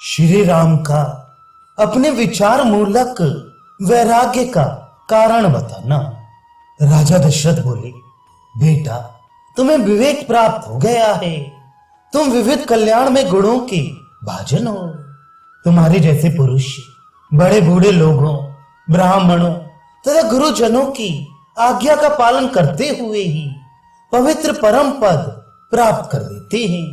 श्री राम का अपने विचार मूलक वैराग्य का कारण बताना। राजा दशरथ बोले, बेटा तुम्हें विवेक प्राप्त हो गया है। तुम विविध कल्याण में गुणों के भाजन हो। तुम्हारे जैसे पुरुष बड़े बूढ़े लोगों, ब्राह्मणों तथा गुरुजनों की आज्ञा का पालन करते हुए ही पवित्र परम पद प्राप्त कर देते हैं।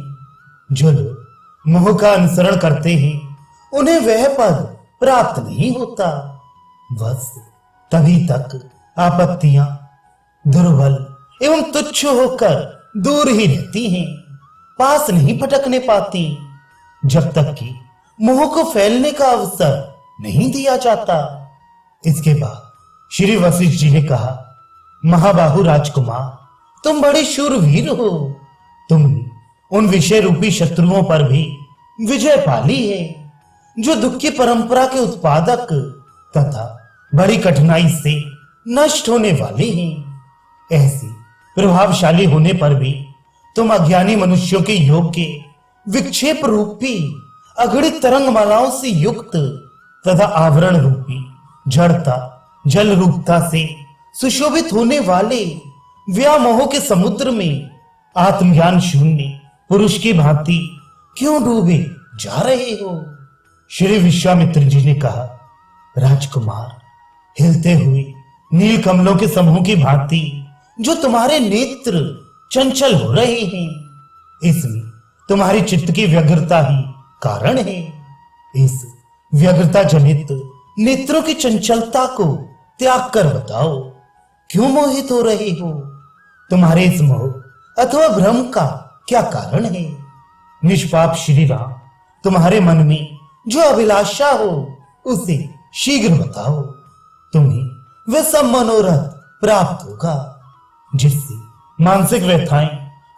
जो लोग मोह का अनुसरण करते हैं उन्हें वह पद प्राप्त नहीं होता। बस तभी तक आपत्तियां दुर्बल एवं तुच्छ होकर दूर ही रहती हैं, पास नहीं फटकने पाती, जब तक कि मोह को फैलने का अवसर नहीं दिया जाता। इसके बाद श्री वशिष्ठ जी ने कहा, महाबाहु राजकुमार, तुम बड़े शूरवीर हो। तुमने उन विषय रूपी शत्रुओं पर भी विजय पाली है जो दुख की परंपरा के उत्पादक तथा बड़ी कठिनाई से नष्ट होने वाले हैं। ऐसी प्रभावशाली होने पर भी तुम अज्ञानी मनुष्यों के योग के विक्षेप रूपी अगणित तरंगमालाओं से युक्त तथा आवरण रूपी जड़ता जल रूपता से सुशोभित होने वाले व्यामोह के समुद्र में आत्मज्ञान शून्य पुरुष की भांति क्यों डूबे जा रहे हो। श्री विश्वामित्र जी ने कहा, राजकुमार, हिलते हुए नील कमलों के समूह की भांति जो तुम्हारे नेत्र चंचल हो रहे हैं, इसमें तुम्हारी चित्त की व्यग्रता ही कारण है। इस व्यग्रता जनित नेत्रों की चंचलता को त्याग कर बताओ, क्यों मोहित हो रहे हो। तुम्हारे इस मोह अथवा भ्रम का क्या कारण है। निष्पाप श्री राम, तुम्हारे मन में जो अभिलाषा हो उसे शीघ्र बताओ। तुम्हें वह सब मनोरथ प्राप्त होगा जिससे मानसिक व्यथाएं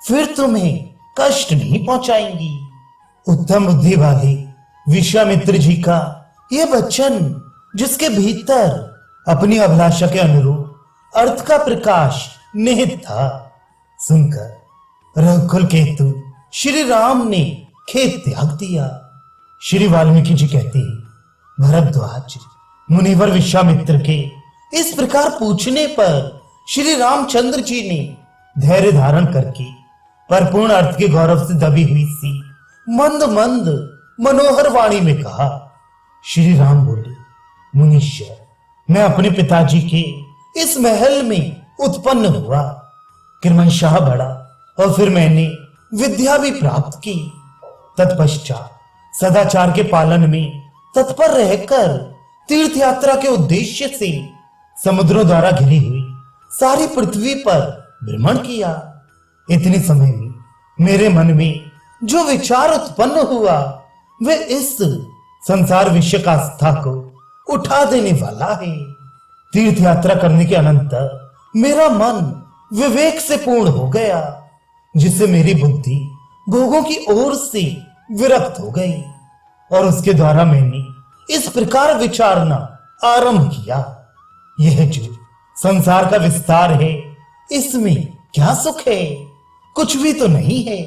फिर तुम्हें कष्ट नहीं पहुंचाएंगी। उत्तम बुद्धि वाले विश्वामित्र जी का यह वचन, जिसके भीतर अपनी अभिलाषा के अनुरूप अर्थ का प्रकाश निहित था, सुनकर रघुकुल केतु श्री राम ने खेत त्याग दिया। श्री वाल्मीकि जी कहते हैं, भरद्वाज मुनिवर विश्वामित्र के इस प्रकार पूछने पर श्री रामचंद्र जी ने धैर्य धारण करके परिपूर्ण अर्थ के गौरव से दबी हुई सी मंद मंद मनोहर वाणी में कहा। श्री राम बोले, मुनीश्वर, मैं अपने पिताजी के इस महल में उत्पन्न हुआ, क्रमशः बड़ा और फिर मैंने विद्या भी प्राप्त की। तत्पश्चात सदाचार के पालन में तत्पर रहकर तीर्थ यात्रा के उद्देश्य से समुद्रों द्वारा घिरी हुई सारी पृथ्वी पर भ्रमण किया। इतने समय में मेरे मन में जो विचार उत्पन्न हुआ वह इस संसार विषय का आस्था को उठा देने वाला है। तीर्थ यात्रा करने के अनंतर मेरा मन विवेक से पूर्ण हो गया, जिससे मेरी बुद्धि भोगों की ओर से विरक्त हो गई और उसके द्वारा मैंने इस प्रकार विचारना आरंभ किया, यह जो संसार का विस्तार है इसमें क्या सुख है, कुछ भी तो नहीं है।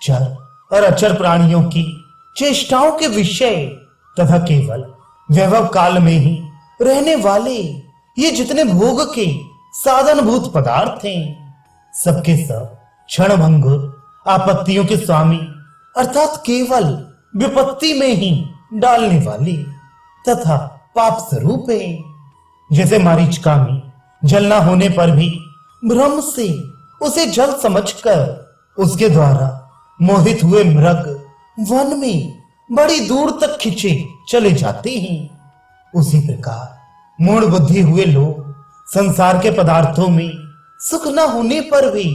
चर और अचर प्राणियों की चेष्टाओं के विषय तथा केवल वैभव काल में ही रहने वाले ये जितने भोग के साधनभूत पदार्थ हैं, सबके सब क्षणभंगुर आपत्तियों के स्वामी अर्थात केवल विपत्ति में ही डालने वाले तथा पाप स्वरूप है। जैसे मरीचिका में जल न होने पर भी भ्रम से उसे जल समझकर उसके द्वारा मोहित हुए मृग वन में बड़ी दूर तक खिंचे चले जाते हैं, उसी प्रकार मूढ़ बुद्धि हुए लोग संसार के पदार्थों में सुख न होने पर भी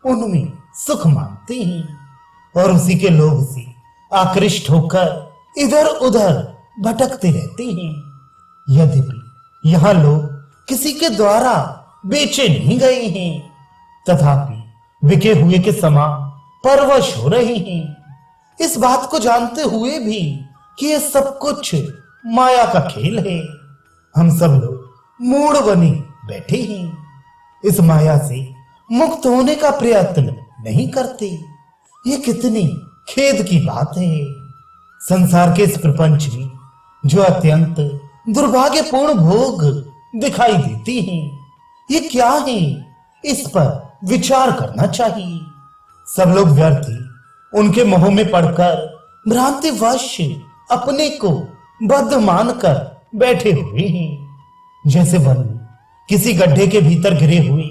उनमें सुख मानते हैं और उसी के लोभ से आकृष्ट होकर इधर उधर भटकते रहते हैं। यद्यपि यहाँ लोग किसी के द्वारा बेचे नहीं गए हैं, तथापि बिके हुए के समान परवश हो रहे हैं, इस बात को जानते हुए भी कि यह सब कुछ माया का खेल है। हम सब लोग मूढ़ बने बैठे हैं, इस माया से मुक्त होने का प्रयत्न नहीं करते। ये कितनी खेद की बात है। संसार के इस प्रपंच में जो अत्यंत दुर्भाग्यपूर्ण भोग दिखाई देती हैं, ये क्या है? इस पर विचार करना चाहिए। सब लोग व्यर्थ ही उनके मोह में पड़कर भ्रांतिवश अपने को बद्ध मानकर बैठे हुए हैं। जैसे वन में किसी गड्ढे के भीतर गिरे हुए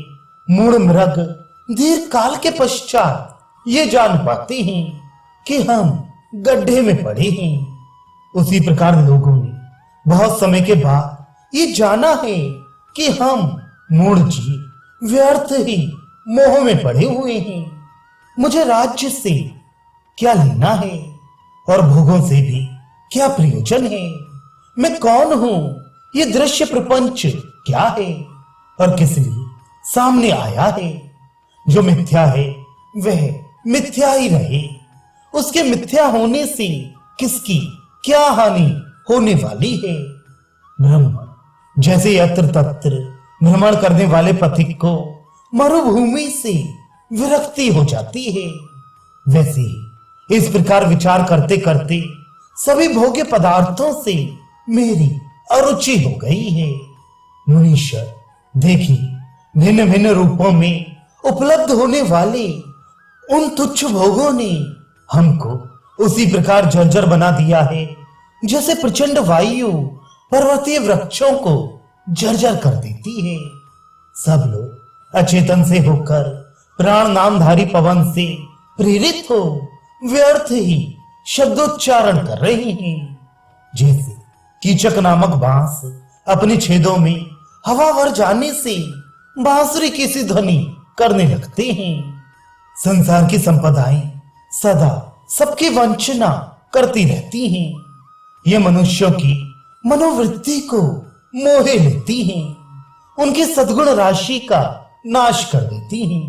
मूढ़ मृग दीर्घ काल के पश्चात ये जान पाते हैं कि हम गड्ढे में पड़े हैं, उसी प्रकार लोगों ने बहुत समय के बाद ये जाना है कि हम मूढ़ जीव व्यर्थ ही मोह में पड़े हुए हैं। मुझे राज्य से क्या लेना है और भोगों से भी क्या प्रयोजन है? मैं कौन हूं? ये दृश्य प्रपंच क्या है और किस लिए सामने आया है? जो मिथ्या है वह मिथ्या ही रहे। उसके मिथ्या होने से किसकी क्या हानि होने वाली है? ब्रह्म जैसे यत्र तत्र भ्रमण करने वाले पथिक को मरुभूमि से विरक्ति हो जाती है, वैसे ही इस प्रकार विचार करते करते सभी भोग्य पदार्थों से मेरी अरुचि हो गई है। मुनीश्वर देखिए, भिन्न भिन्न रूपों में उपलब्ध होने वाले उन तुच्छ भोगों ने हमको उसी प्रकार जर्जर बना दिया है जैसे प्रचंड वायु पर्वतीय वृक्षों को जर्जर कर देती है। सब लोग अचेतन से होकर प्राण नामधारी पवन से प्रेरित हो व्यर्थ ही शब्दोच्चारण कर रहे हैं। जैसे कीचक नामक बांस अपने छेदों में हवा भर जाने से बांसुरी की सी ध्वनि करने लगते हैं। संसार की संपदाएं सदा सबकी वंचना करती रहती हैं। ये मनुष्यों की मनोवृत्ति को मोहे लेती हैं, उनकी सद्गुण राशि का नाश कर देती हैं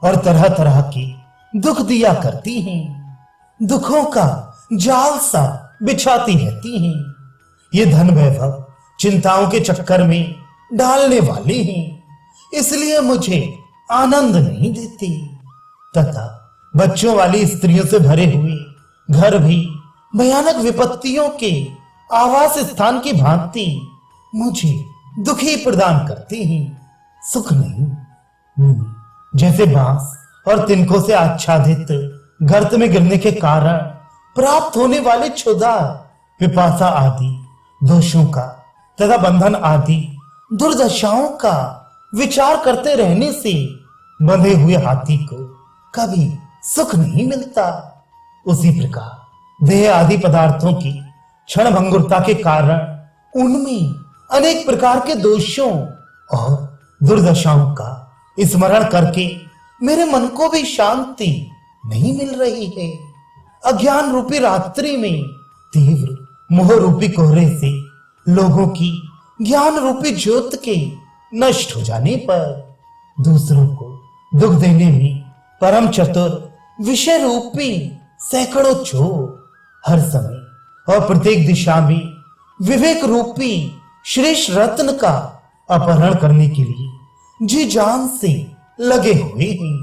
और तरह तरह के दुख दिया करती हैं। दुखों का जाल सा बिछाती रहती हैं। ये धन वैभव चिंताओं के चक्कर में डालने वाले हैं, इसलिए मुझे आनंद नहीं देते। तथा बच्चों वाली स्त्रियों से भरे हुए घर भी भयानक विपत्तियों के आवास स्थान की भांति मुझे दुखी प्रदान करते हैं, सुख नहीं। जैसे बांस और तिनकों से आच्छादित गर्त में गिरने के कारण प्राप्त होने वाले क्षुधा, पिपासा आदि दोषों का तथा बंधन आदि दुर्दशाओं का विचार करते रहने से बंधे हुए हाथी को कभी सुख नहीं मिलता, उसी प्रकार देह आदि पदार्थों की क्षण भंगुरता के कारण उनमें अनेक प्रकार के दोषों और दुर्दशाओं का स्मरण करके मेरे मन को भी शांति नहीं मिल रही है। अज्ञान रूपी रात्रि में तीव्र मोह रूपी कोहरे से लोगों की ज्ञान रूपी ज्योत के नष्ट हो जाने पर दूसरों को दुख देने में परम चतुर विषय रूपी सैकड़ों चोर हर समय और प्रत्येक दिशा में विवेक रूपी श्रेष्ठ रत्न का अपहरण करने के लिए जी जान से लगे हुए हैं।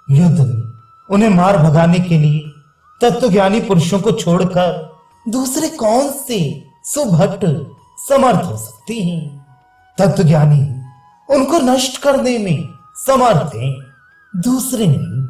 युद्ध में उन्हें मार भगाने के लिए तत्वज्ञानी पुरुषों को छोड़कर दूसरे कौन से सुभट समर्थ हो सकते हैं? तत्वज्ञानी उनको नष्ट करने में समर्थ हैं, दूसरे नहीं।